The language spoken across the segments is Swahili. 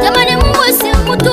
Jamani, Mungu si mtu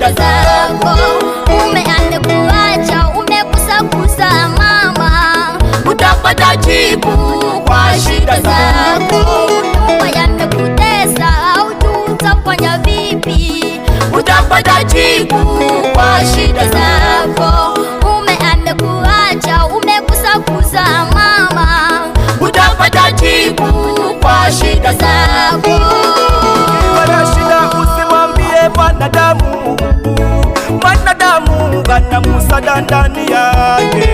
shida zako. Mume amekuacha, umekusakusa mama, utapata jibu kwa shida zako. Ndoa yamekutesa, haujui utafanya vipi, utapata jibu kwa shida zako. Mume amekuacha, umekusakusa mama, utapata jibu kwa shida zako. Ukiwa na shida usimwambie mwanadamu, mwanadamu ana msaada ndani yake.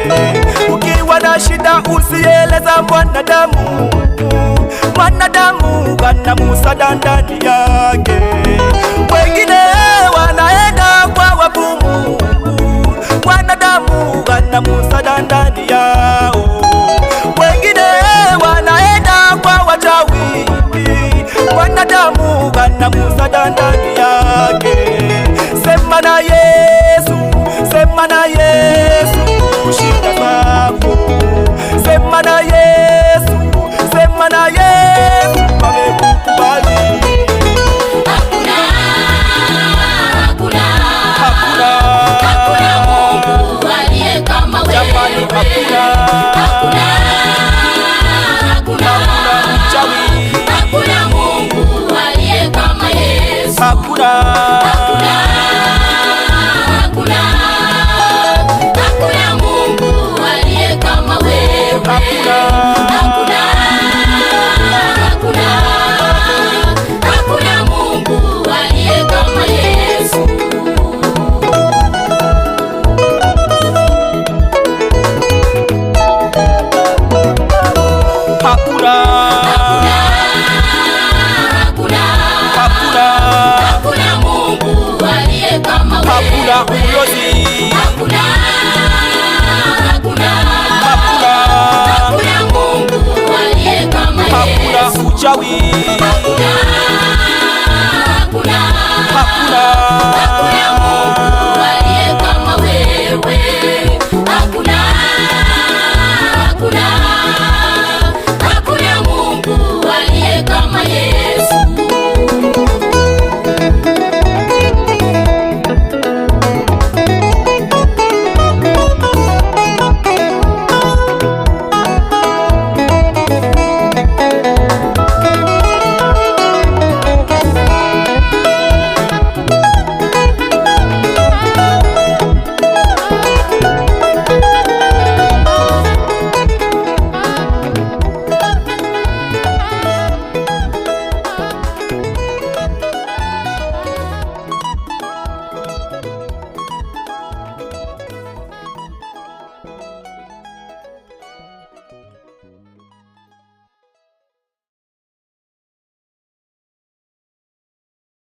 Ukiwa na shida usieleza mwanadamu, mwanadamu ana msaada ndani yake. Wengine wanaenda kwa wafumu, wanadamu ana msaada ndani yao. Wengine wanaenda kwa wachawi, wanadamu ana msaada ndani yake. Sema na Yesu, sema na Yesu shida zako. Sema na Yesu, sema na Yesu amekukubali. Hakuna Mungu aliye kama wewe. Hakuna mchawi. Hakuna Mungu aliye kama Yesu. Hakuna